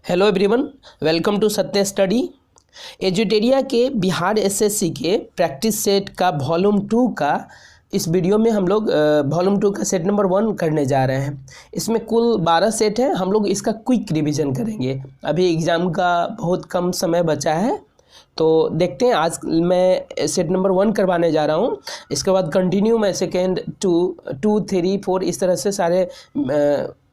Hello everyone, welcome to सत्य study. एजुटेरिया के Bihar SSC के प्रैक्टिस सेट का वॉल्यूम 2 का इस वीडियो में हम लोग वॉल्यूम 2 का सेट नंबर 1 करने जा रहे हैं। इसमें कुल 12 सेट है। हम लोग इसका क्विक रिवीजन करेंगे। अभी एग्ज़ाम का बहुत कम समय बचा है, तो देखते हैं। आज मैं सेट नंबर 1 करवाने जा रहा हूँ। इसके बाद कंटिन्यू मैं सेकेंड 2, 3, 4 इस तरह से सारे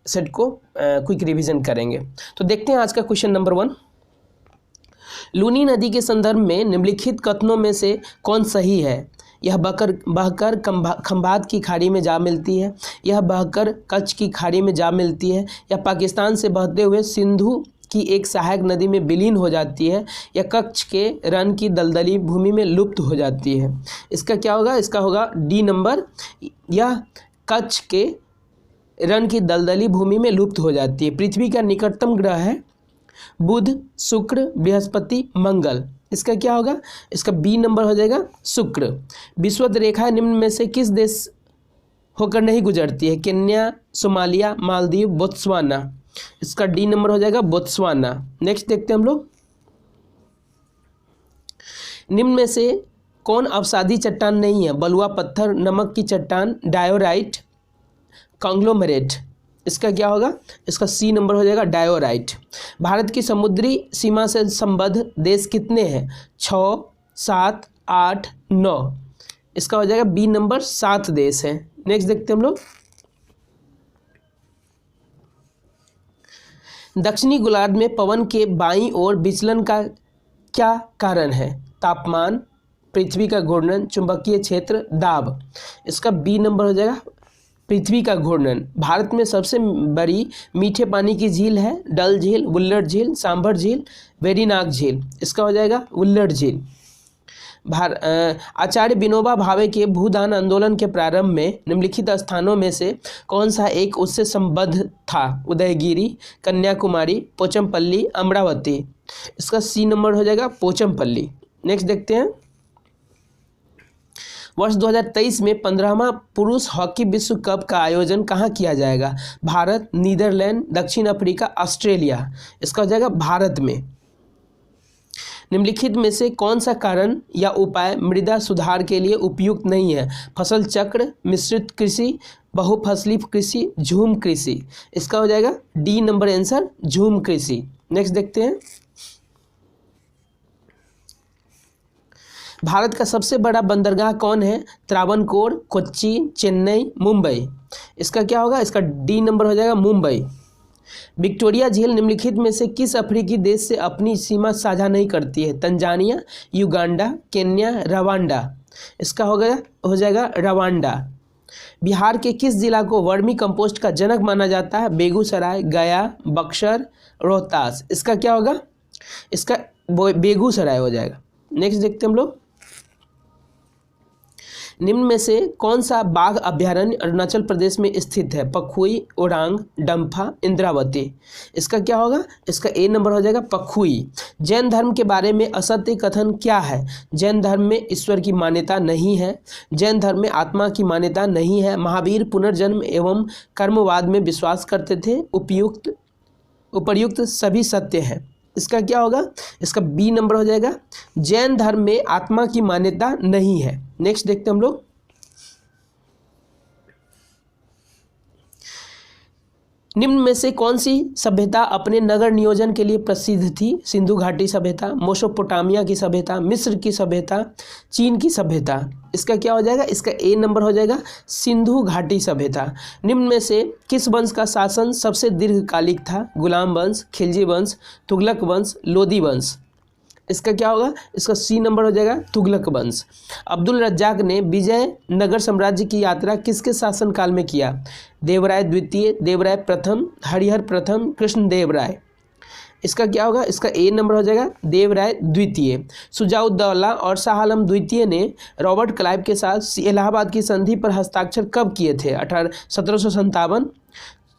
सेट को क्विक रिवीजन करेंगे। तो देखते हैं आज का क्वेश्चन नंबर 1। लूनी नदी के संदर्भ में निम्नलिखित कथनों में से कौन सही है? यह बहकर खंभात की खाड़ी में जा मिलती है, यह बहकर कच्छ की खाड़ी में जा मिलती है, या पाकिस्तान से बहते हुए सिंधु की एक सहायक नदी में विलीन हो जाती है, या कच्छ के रण की दलदली भूमि में लुप्त हो जाती है। इसका क्या होगा? इसका होगा डी नंबर। यह कच्छ के रण की दलदली भूमि में लुप्त हो जाती है। पृथ्वी का निकटतम ग्रह है बुध, शुक्र, बृहस्पति, मंगल। इसका क्या होगा? इसका बी नंबर हो जाएगा शुक्र। विषुवत रेखा निम्न में से किस देश होकर नहीं गुजरती है? Kenya, Somalia, Maldives, Botswana. इसका डी नंबर हो जाएगा बोत्सवाना। नेक्स्ट देखते हैं हम लोग। निम्न में से कौन अवसादी चट्टान नहीं है? बलुआ पत्थर, नमक की चट्टान, डायोराइट, कांग्लोमरेट। इसका क्या होगा? इसका सी नंबर हो जाएगा डायोराइट। भारत की समुद्री सीमा से संबद्ध देश कितने हैं? 6, 7, 8, 9। इसका हो जाएगा बी नंबर 7 देश है। नेक्स्ट देखते हैं हम लोग। दक्षिणी गोलार्ध में पवन के बाईं ओर विचलन का क्या कारण है? तापमान, पृथ्वी का घूर्णन, चुंबकीय क्षेत्र, दाब। इसका बी नंबर हो जाएगा पृथ्वी का घूर्णन। भारत में सबसे बड़ी मीठे पानी की झील है डल झील, वुल्लर झील, सांभर झील, वेरीनाग झील। इसका हो जाएगा वुल्लर झील। आचार्य विनोबा भावे के भूदान आंदोलन के प्रारंभ में निम्नलिखित स्थानों में से कौन सा एक उससे संबद्ध था? उदयगिरी, कन्याकुमारी, पोचमपल्ली, अमरावती। इसका सी नंबर हो जाएगा पोचमपल्ली। नेक्स्ट देखते हैं। वर्ष 2023 में 15वां पुरुष हॉकी विश्व कप का आयोजन कहाँ किया जाएगा? भारत, नीदरलैंड, दक्षिण अफ्रीका, ऑस्ट्रेलिया। इसका हो जाएगा भारत में। निम्नलिखित में से कौन सा कारण या उपाय मृदा सुधार के लिए उपयुक्त नहीं है? फसल चक्र, मिश्रित कृषि, बहुफसली कृषि, झूम कृषि। इसका हो जाएगा डी नंबर आंसर झूम कृषि। नेक्स्ट देखते हैं। भारत का सबसे बड़ा बंदरगाह कौन है? त्रावणकोर, कोच्चि, चेन्नई, मुंबई। इसका क्या होगा? इसका डी नंबर हो जाएगा मुंबई। विक्टोरिया झील निम्नलिखित में से किस अफ्रीकी देश से अपनी सीमा साझा नहीं करती है? Tanzania, Uganda, Kenya, Rwanda. इसका हो जाएगा रवांडा। बिहार के किस जिला को वर्मी कंपोस्ट का जनक माना जाता है? बेगूसराय, गया, बक्सर, रोहतास। इसका क्या होगा? इसका बेगूसराय हो जाएगा। नेक्स्ट देखते हैं हम लोग। निम्न में से कौन सा बाघ अभ्यारण्य अरुणाचल प्रदेश में स्थित है? पखुई, ओरांग, डम्फा, इंद्रावती। इसका क्या होगा? इसका ए नंबर हो जाएगा पखुई। जैन धर्म के बारे में असत्य कथन क्या है? जैन धर्म में ईश्वर की मान्यता नहीं है, जैन धर्म में आत्मा की मान्यता नहीं है, महावीर पुनर्जन्म एवं कर्मवाद में विश्वास करते थे, उपर्युक्त सभी सत्य है। इसका क्या होगा? इसका बी नंबर हो जाएगा। जैन धर्म में आत्मा की मान्यता नहीं है। नेक्स्ट देखते हैं हम लोग। निम्न में से कौन सी सभ्यता अपने नगर नियोजन के लिए प्रसिद्ध थी? सिंधु घाटी सभ्यता, मेसोपोटामिया की सभ्यता, मिस्र की सभ्यता, चीन की सभ्यता। इसका क्या हो जाएगा? इसका ए नंबर हो जाएगा सिंधु घाटी सभ्यता। निम्न में से किस वंश का शासन सबसे दीर्घकालिक था? गुलाम वंश, खिलजी वंश, तुगलक वंश, लोदी वंश। इसका क्या होगा? इसका सी नंबर हो जाएगा तुगलक वंश। अब्दुल रज्जाक ने विजयनगर साम्राज्य की यात्रा किसके शासनकाल में किया? देवराय द्वितीय, देवराय प्रथम, हरिहर प्रथम, कृष्णदेवराय। इसका क्या होगा? इसका ए नंबर हो जाएगा देवराय द्वितीय। शुजाउद्दौला और शाह आलम द्वितीय ने रॉबर्ट क्लाइव के साथ इलाहाबाद की संधि पर हस्ताक्षर कब किए थे? 1757,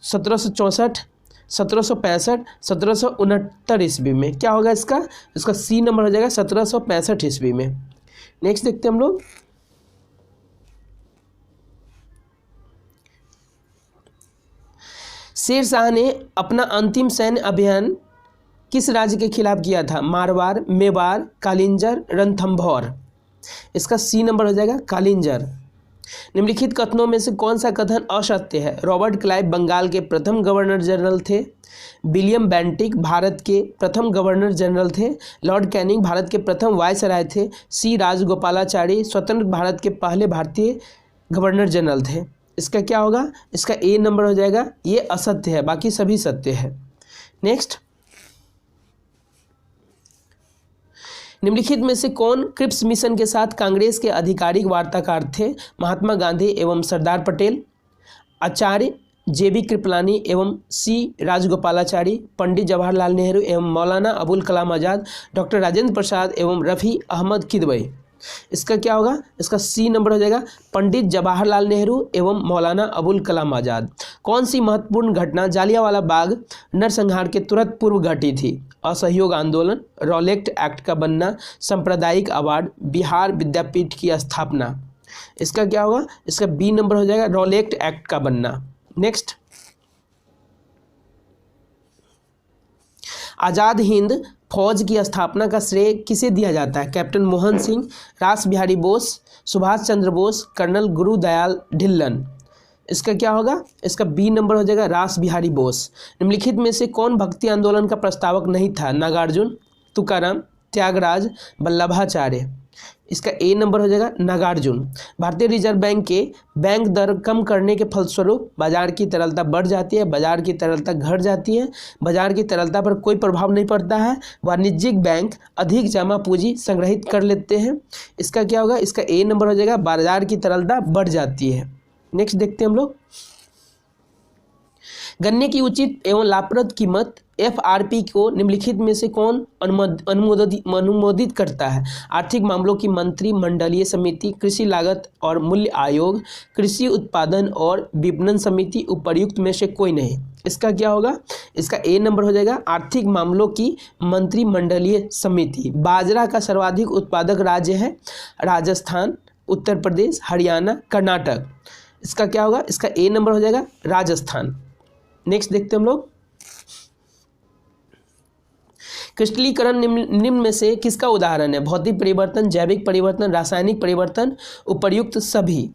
1764, 1765, 1769 ईस्वी में। क्या होगा इसका? इसका सी नंबर हो जाएगा 1765 ईस्वी में। नेक्स्ट देखते हैं हम लोग। शेर शाह ने अपना अंतिम सैन्य अभियान किस राज्य के खिलाफ किया था? मारवाड़, मेवाड़, कालिंजर, रणथंभौर। इसका सी नंबर हो जाएगा कालिंजर। निम्नलिखित कथनों में से कौन सा कथन असत्य है? रॉबर्ट क्लाइव बंगाल के प्रथम गवर्नर जनरल थे। विलियम बेंटिक भारत के प्रथम गवर्नर जनरल थे। लॉर्ड कैनिंग भारत के प्रथम वायसराय थे। सी राजगोपालाचारी स्वतंत्र भारत के पहले भारतीय गवर्नर जनरल थे। इसका क्या होगा? इसका ए नंबर हो जाएगा। ये असत्य है, बाकी सभी सत्य है। नेक्स्ट, निम्नलिखित में से कौन क्रिप्स मिशन के साथ कांग्रेस के आधिकारिक वार्ताकार थे? महात्मा गांधी एवं सरदार पटेल, आचार्य जेबी कृपलानी एवं सी राजगोपालाचारी, पंडित जवाहरलाल नेहरू एवं मौलाना अबुल कलाम आज़ाद, डॉक्टर राजेंद्र प्रसाद एवं रफ़ी अहमद किदवई। इसका क्या होगा? इसका सी नंबर हो जाएगा पंडित जवाहरलाल नेहरू एवं मौलाना अबुल कलाम आज़ाद। कौन सी महत्वपूर्ण घटना जालियांवाला बाग नरसंहार के तुरंत पूर्व घटी थी? असहयोग आंदोलन, रॉलेट एक्ट का बनना, सांप्रदायिक अवार्ड, बिहार विद्यापीठ की स्थापना। इसका क्या होगा? इसका बी नंबर हो जाएगा रॉलेट एक्ट का बनना। नेक्स्ट, आज़ाद हिंद फौज की स्थापना का श्रेय किसे दिया जाता है? कैप्टन मोहन सिंह, रास बिहारी बोस, सुभाष चंद्र बोस, कर्नल गुरुदयाल ढिल्लन। इसका क्या होगा? इसका बी नंबर हो जाएगा रास बिहारी बोस। निम्नलिखित में से कौन भक्ति आंदोलन का प्रस्तावक नहीं था? नागार्जुन, तुकाराम, त्यागराज, वल्लभाचार्य। इसका ए नंबर हो जाएगा नागार्जुन। भारतीय रिजर्व बैंक के बैंक दर कम करने के फलस्वरूप बाजार की तरलता बढ़ जाती है, बाजार की तरलता घट जाती है। बाजार की तरलता पर कोई प्रभाव नहीं पड़ता है। वाणिज्यिक बैंक अधिक जमा पूंजी संग्रहित कर लेते हैं। इसका क्या होगा? इसका ए नंबर हो जाएगा बाजार की तरलता बढ़ जाती है। नेक्स्ट देखते हैं हम लोग, गन्ने की उचित एवं लाभप्रद कीमत FRP को निम्नलिखित में से कौन अनुमोदित करता है? आर्थिक मामलों की मंत्रिमंडलीय समिति, कृषि लागत और मूल्य आयोग, कृषि उत्पादन और विपणन समिति, उपर्युक्त में से कोई नहीं। इसका क्या होगा? इसका ए नंबर हो जाएगा आर्थिक मामलों की मंत्रिमंडलीय समिति। बाजरा का सर्वाधिक उत्पादक राज्य है राजस्थान, उत्तर प्रदेश, हरियाणा, कर्नाटक। इसका क्या होगा? इसका ए नंबर हो जाएगा राजस्थान। नेक्स्ट देखते हैं हम लोग, क्रिस्टलीकरण निम्न में से किसका उदाहरण है? भौतिक परिवर्तन, जैविक परिवर्तन, रासायनिक परिवर्तन, उपर्युक्त सभी।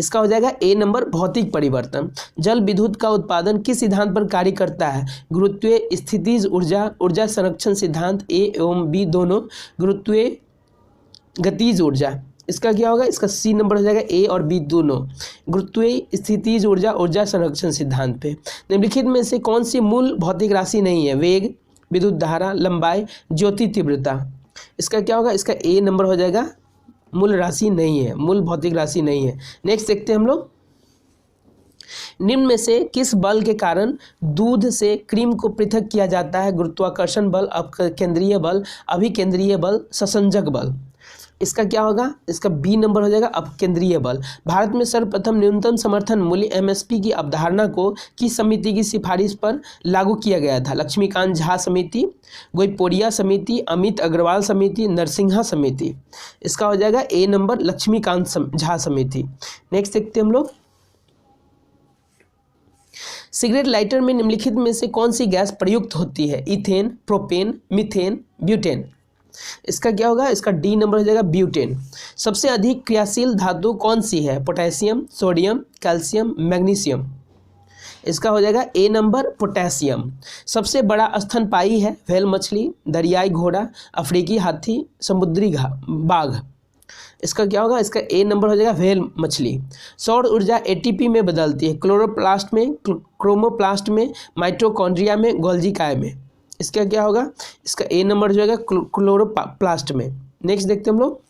इसका हो जाएगा ए नंबर भौतिक परिवर्तन। जल विद्युत का उत्पादन किस सिद्धांत पर कार्य करता है? गुरुत्वीय स्थितिज ऊर्जा, ऊर्जा संरक्षण सिद्धांत, ए एवं बी दोनों, गुरुत्वीय गतिज ऊर्जा। इसका क्या होगा? इसका सी नंबर हो जाएगा ए और बी दोनों, गुरुत्वीय स्थितिज ऊर्जा, ऊर्जा संरक्षण सिद्धांत पे। निम्नलिखित में से कौन सी मूल भौतिक राशि नहीं है? वेग, विद्युत धारा, लंबाई, ज्योति तीव्रता। इसका क्या होगा? इसका ए नंबर हो जाएगा मूल राशि नहीं है, मूल भौतिक राशि नहीं है। नेक्स्ट देखते हैं हम लोग, निम्न में से किस बल के कारण दूध से क्रीम को पृथक किया जाता है? गुरुत्वाकर्षण बल, अपकेंद्रीय बल, अभिकेंद्रीय बल, ससंजक बल। इसका क्या होगा? इसका बी नंबर हो जाएगा अपकेंद्रीय बल। भारत में सर्वप्रथम न्यूनतम समर्थन मूल्य MSP की अवधारणा को किस समिति की सिफारिश पर लागू किया गया था? लक्ष्मीकांत झा समिति, गोइपोरिया समिति, अमित अग्रवाल समिति, नरसिंहा समिति। इसका हो जाएगा ए नंबर लक्ष्मीकांत झा समिति। नेक्स्ट देखते हैं हम लोग, सिगरेट लाइटर में निम्नलिखित में से कौन सी गैस प्रयुक्त होती है? Ethane, propane, methane, butane. इसका क्या होगा? इसका डी नंबर हो जाएगा ब्यूटेन। सबसे अधिक क्रियाशील धातु कौन सी है? Potassium, sodium, calcium, magnesium. इसका हो जाएगा ए नंबर पोटेशियम। सबसे बड़ा स्तनपायी है? व्हेल मछली, दरियाई घोड़ा, अफ्रीकी हाथी, समुद्री बाघ। इसका क्या होगा? इसका ए नंबर हो जाएगा व्हेल मछली। सौर ऊर्जा ATP में बदलती है? क्लोरोप्लास्ट में, क्रोमोप्लास्ट में, माइटोकॉन्ड्रिया में, गोल्जी काय में। इसका क्या होगा? इसका ए नंबर जो है क्लोरोप्लास्ट में। नेक्स्ट देखते हैं हम लोग,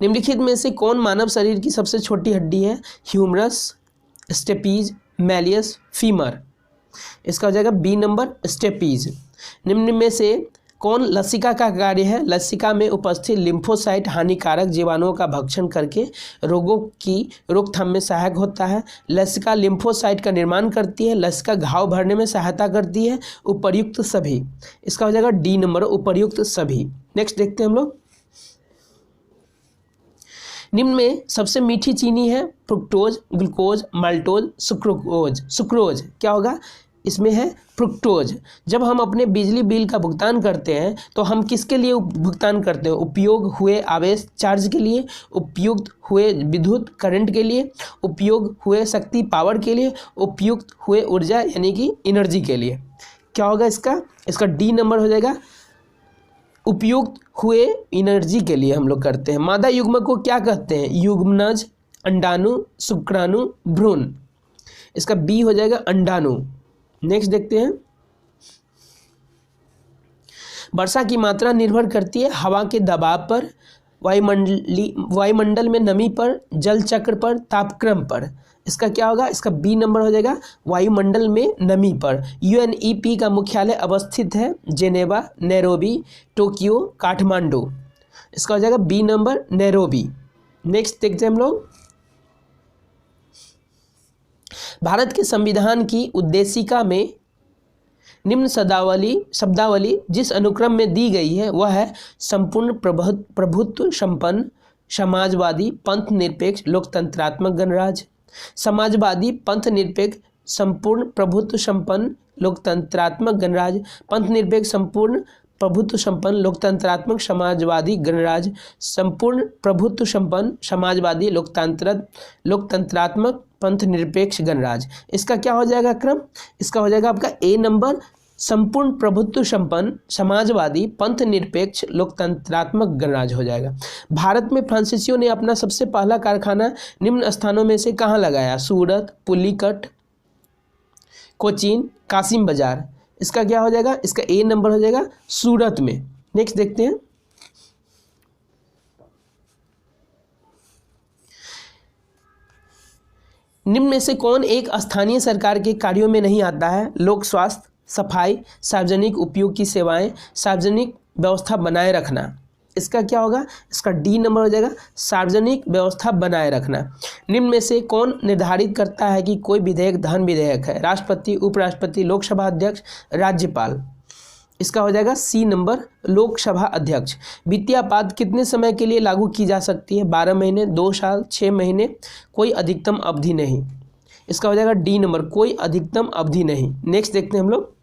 निम्नलिखित में से कौन मानव शरीर की सबसे छोटी हड्डी है? Humerus, stapes, malleus, femur. इसका हो जाएगा बी नंबर स्टेपीज। निम्न में से कौन लसिका का कार्य है? लसिका में उपस्थित लिम्फोसाइट हानिकारक जीवाणुओं का भक्षण करके रोगों की रोकथाम में सहायक होता है। लसिका लिम्फोसाइट का निर्माण करती है। लसिका घाव भरने में सहायता करती है। उपर्युक्त सभी। इसका हो जाएगा डी नंबर उपर्युक्त सभी। नेक्स्ट देखते हैं हम लोग, निम्न में सबसे मीठी चीनी है? Fructose, glucose, maltose, sucrose. Sucrose क्या होगा? इसमें है फ्रुक्टोज। जब हम अपने बिजली बिल का भुगतान करते हैं तो हम किसके लिए भुगतान करते हैं? उपयोग हुए आवेश चार्ज के लिए, उपयुक्त हुए विद्युत करंट के लिए, उपयोग हुए शक्ति पावर के लिए, उपयुक्त हुए ऊर्जा यानी कि एनर्जी के लिए। क्या होगा इसका डी नंबर हो जाएगा, उपयुक्त हुए एनर्जी के लिए हम लोग करते हैं। मादा युग्मक को क्या कहते हैं? युग्मनज, अंडाणु, शुक्राणु, भ्रूण। इसका बी हो जाएगा अंडाणु। नेक्स्ट देखते हैं, वर्षा की मात्रा निर्भर करती है हवा के दबाव पर, वायुमंडल में नमी पर, जल चक्र पर, तापक्रम पर। इसका क्या होगा? इसका बी नंबर हो जाएगा वायुमंडल में नमी पर। यूएनईपी का मुख्यालय अवस्थित है जेनेवा, नैरोबी, टोक्यो, काठमांडू। इसका हो जाएगा बी नंबर नैरोबी। नेक्स्ट देखते हैं हम लोग, भारत के संविधान की उद्देशिका में निम्न शब्दावली जिस अनुक्रम में दी गई है वह है संपूर्ण प्रभुत्व संपन्न, समाजवादी, पंथ निरपेक्ष, लोकतंत्रात्मक गणराज्य। समाजवादी, पंथ निरपेक्ष, संपूर्ण प्रभुत्व संपन्न, लोकतंत्रात्मक गणराज्य, पंथ निरपेक्ष, संपूर्ण प्रभुत्व संपन्न, लोकतंत्रात्मक, समाजवादी गणराज्य, संपूर्ण प्रभुत्व संपन्न, समाजवादी, लोकतंत्रात्मक, पंथ निरपेक्ष गणराज्य। इसका क्या हो जाएगा क्रम? इसका हो जाएगा आपका ए नंबर संपूर्ण प्रभुत्व संपन्न, समाजवादी, पंथ निरपेक्ष, लोकतंत्रात्मक गणराज्य हो जाएगा। भारत में फ्रांसीसियों ने अपना सबसे पहला कारखाना निम्न स्थानों में से कहाँ लगाया? सूरत, पुलिकट, कोचीन, कासिम बाजार। इसका क्या हो जाएगा? इसका ए नंबर हो जाएगा सूरत में। नेक्स्ट देखते हैं, निम्न में से कौन एक स्थानीय सरकार के कार्यों में नहीं आता है? लोक स्वास्थ्य, सफाई, सार्वजनिक उपयोग की सेवाएं, सार्वजनिक व्यवस्था बनाए रखना। इसका क्या होगा? इसका डी नंबर हो जाएगा सार्वजनिक व्यवस्था बनाए रखना। निम्न में से कौन निर्धारित करता है कि कोई विधेयक धन विधेयक है? राष्ट्रपति, उपराष्ट्रपति, लोकसभा अध्यक्ष, राज्यपाल। इसका हो जाएगा सी नंबर लोकसभा अध्यक्ष। वित्तीय आपात कितने समय के लिए लागू की जा सकती है? 12 महीने, 2 साल, 6 महीने, कोई अधिकतम अवधि नहीं। इसका हो जाएगा डी नंबर कोई अधिकतम अवधि नहीं। नेक्स्ट देखते हैं हम लोग,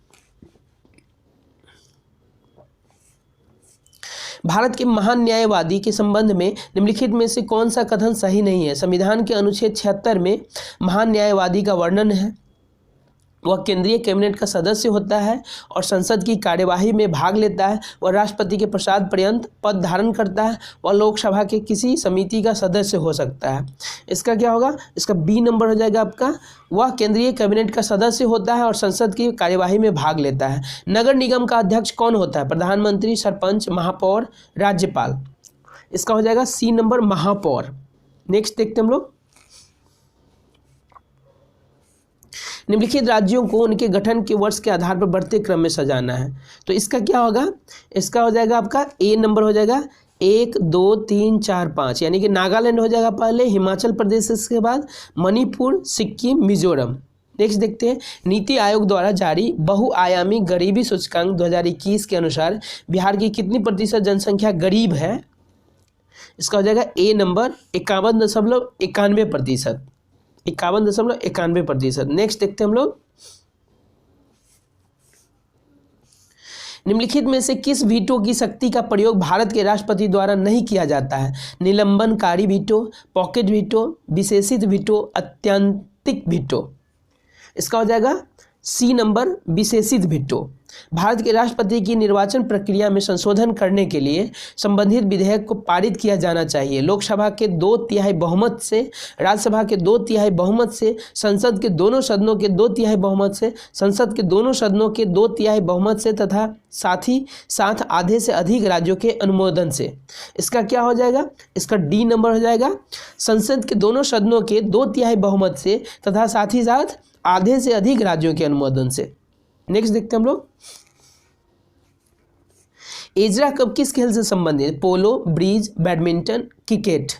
भारत के महान न्यायवादी के संबंध में निम्नलिखित में से कौन सा कथन सही नहीं है? संविधान के अनुच्छेद 76 में महान न्यायवादी का वर्णन है, वह केंद्रीय कैबिनेट का सदस्य होता है और संसद की कार्यवाही में भाग लेता है, वह राष्ट्रपति के प्रसाद पर्यंत पद धारण करता है, वह लोकसभा के किसी समिति का सदस्य हो सकता है। इसका क्या होगा? इसका बी नंबर हो जाएगा आपका, वह केंद्रीय कैबिनेट का सदस्य होता है और संसद की कार्यवाही में भाग लेता है। नगर निगम का अध्यक्ष कौन होता है? प्रधानमंत्री, सरपंच, महापौर, राज्यपाल। इसका हो जाएगा सी नंबर महापौर। नेक्स्ट देखते हम लोग, निम्नलिखित राज्यों को उनके गठन के वर्ष के आधार पर बढ़ते क्रम में सजाना है। तो इसका क्या होगा? इसका हो जाएगा आपका ए नंबर हो जाएगा 1, 2, 3, 4, 5, यानी कि नागालैंड हो जाएगा पहले, हिमाचल प्रदेश इसके बाद, मणिपुर, सिक्किम, मिजोरम। नेक्स्ट देखते हैं, नीति आयोग द्वारा जारी बहुआयामी गरीबी सूचकांक 2021 के अनुसार बिहार की कितनी प्रतिशत जनसंख्या गरीब है? इसका हो जाएगा ए नंबर 51.91%। 51.91%। नेक्स्ट देखते हैं हम लोग, निम्नलिखित में से किस वीटो की शक्ति का प्रयोग भारत के राष्ट्रपति द्वारा नहीं किया जाता है? निलंबनकारी वीटो, पॉकेट वीटो, विशेषित वीटो, अत्यंतिक वीटो। इसका हो जाएगा सी नंबर विशेषित वीटो। भारत के राष्ट्रपति की निर्वाचन प्रक्रिया में संशोधन करने के लिए संबंधित विधेयक को पारित किया जाना चाहिए। लोकसभा के 2/3 बहुमत से, राज्यसभा के 2/3 बहुमत से, संसद के दोनों सदनों के 2/3 बहुमत से, संसद के दोनों सदनों के 2/3 बहुमत से तथा साथ ही साथ आधे से अधिक राज्यों के अनुमोदन से। इसका क्या हो जाएगा? इसका डी नंबर हो जाएगा संसद के दोनों सदनों के 2/3 बहुमत से तथा साथ ही साथ आधे से अधिक राज्यों के अनुमोदन से। नेक्स्ट देखते हैं हम लोग, एजरा कप किस खेल से संबंधित? पोलो, ब्रिज, बैडमिंटन, क्रिकेट।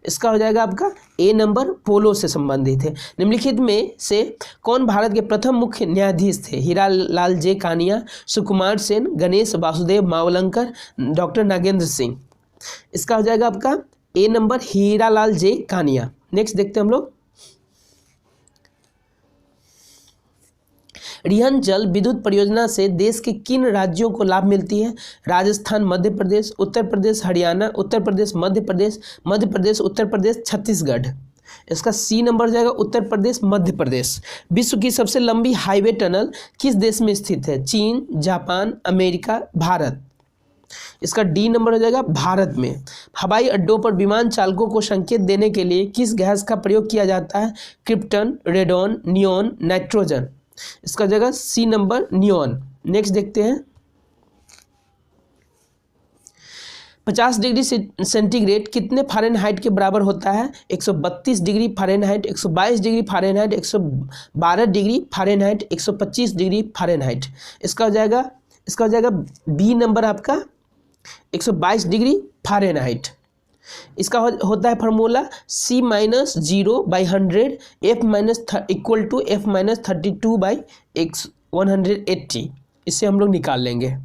इसका हो जाएगा आपका ए नंबर पोलो से संबंधित है। निम्नलिखित में से कौन भारत के प्रथम मुख्य न्यायाधीश थे? हीरालाल जे कानिया, सुकुमार सेन, गणेश वासुदेव मावलंकर, डॉक्टर नागेंद्र सिंह। इसका हो जाएगा आपका ए नंबर हीरालाल जे कानिया। नेक्स्ट देखते हैं हम लोग, रिहन जल विद्युत परियोजना से देश के किन राज्यों को लाभ मिलती है? राजस्थान, मध्य प्रदेश, उत्तर प्रदेश, हरियाणा, उत्तर प्रदेश, मध्य प्रदेश, उत्तर प्रदेश, छत्तीसगढ़। इसका सी नंबर हो जाएगा उत्तर प्रदेश, मध्य प्रदेश। विश्व की सबसे लंबी हाईवे टनल किस देश में स्थित है? चीन, जापान, अमेरिका, भारत। इसका डी नंबर हो जाएगा भारत में। हवाई अड्डों पर विमान चालकों को संकेत देने के लिए किस गैस का प्रयोग किया जाता है? Krypton, radon, neon, nitrogen. इसका हो जाएगा सी नंबर नियॉन। नेक्स्ट देखते हैं। 50 डिग्री सेंटीग्रेड कितने फ़ारेनहाइट के बराबर होता है? 132 degree Fahrenheit, 122 degree Fahrenheit, 112 degree Fahrenheit, 125 degree Fahrenheit. इसका हो जाएगा बी नंबर आपका 122 डिग्री फ़ारेनहाइट। इसका होता है फार्मूला C-0/100 F-32/180। इससे हम लोग निकाल लेंगे।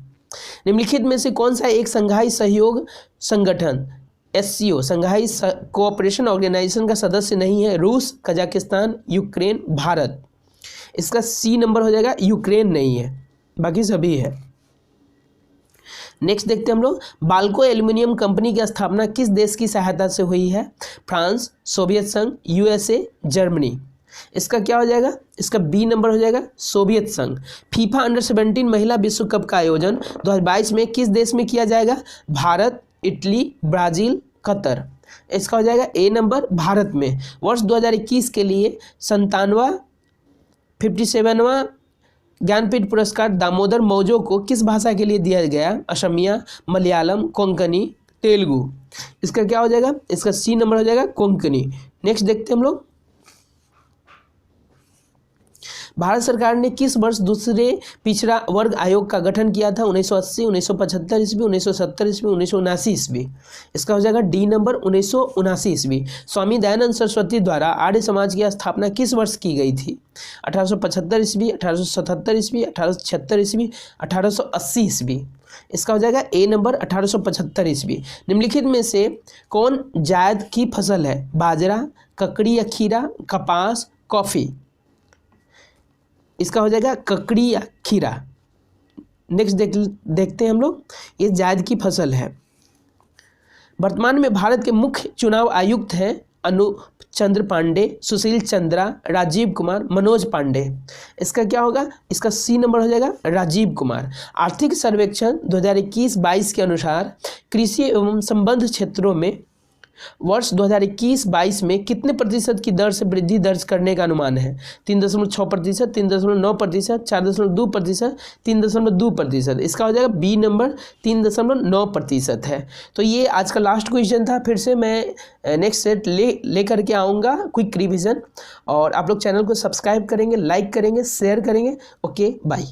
निम्नलिखित में से कौन सा एक संघाई सहयोग संगठन SCO संघाई कोऑपरेशन ऑर्गेनाइजेशन का सदस्य नहीं है? रूस, कजाकिस्तान, यूक्रेन, भारत। इसका सी नंबर हो जाएगा यूक्रेन नहीं है, बाकी सभी है। नेक्स्ट देखते हैं हम लोग। बाल्को एल्युमिनियम कंपनी की स्थापना किस देश की सहायता से हुई है? फ्रांस, सोवियत संघ, USA, जर्मनी। इसका क्या हो जाएगा? इसका बी नंबर हो जाएगा सोवियत संघ। फीफा अंडर-17 महिला विश्व कप का आयोजन 2022 में किस देश में किया जाएगा? Bharat, Italy, Brazil, Qatar. इसका हो जाएगा ए नंबर भारत में। वर्ष 2021 के लिए 57वां ज्ञानपीठ पुरस्कार दामोदर मौजो को किस भाषा के लिए दिया गया? असमिया, मलयालम, कोंकणी, तेलुगु। इसका क्या हो जाएगा? इसका सी नंबर हो जाएगा कोंकणी। नेक्स्ट देखते हैं हम लोग। भारत सरकार ने किस वर्ष दूसरे पिछड़ा वर्ग आयोग का गठन किया था? 1980, 1975 ईस्वी, 1970 ईस्वी, 1979 ईस्वी। इसका हो जाएगा डी नंबर 1979 ईस्वी। स्वामी दयानंद सरस्वती द्वारा आर्य समाज की स्थापना किस वर्ष की गई थी? 1875 ईस्वी, 1877 ईस्वी, 1876 ईस्वी, 1880 ईस्वी। इसका हो जाएगा ए नंबर 1875 ईस्वी। निम्नलिखित में से कौन जायद की फसल है? बाजरा, ककड़ी या खीरा, कपास, कॉफ़ी। इसका हो जाएगा ककड़ी या खीरा। नेक्स्ट देखते हैं हम लोग। ये जायद की फसल है। वर्तमान में भारत के मुख्य चुनाव आयुक्त हैं अनूप चंद्र पांडे, सुशील चंद्रा, राजीव कुमार, मनोज पांडे। इसका क्या होगा? इसका सी नंबर हो जाएगा राजीव कुमार। आर्थिक सर्वेक्षण 2021-22 के अनुसार कृषि एवं संबद्ध क्षेत्रों में वर्ष 2021-22 में कितने प्रतिशत की दर से वृद्धि दर्ज करने का अनुमान है? 3.6%, 3.9%, 4.2%, 3.2%। इसका हो जाएगा बी नंबर 3.9% है। तो ये आज का लास्ट क्वेश्चन था। फिर से मैं नेक्स्ट सेट ले करके आऊँगा क्विक रिवीजन। और आप लोग चैनल को सब्सक्राइब करेंगे, लाइक करेंगे, शेयर करेंगे। Okay, bye.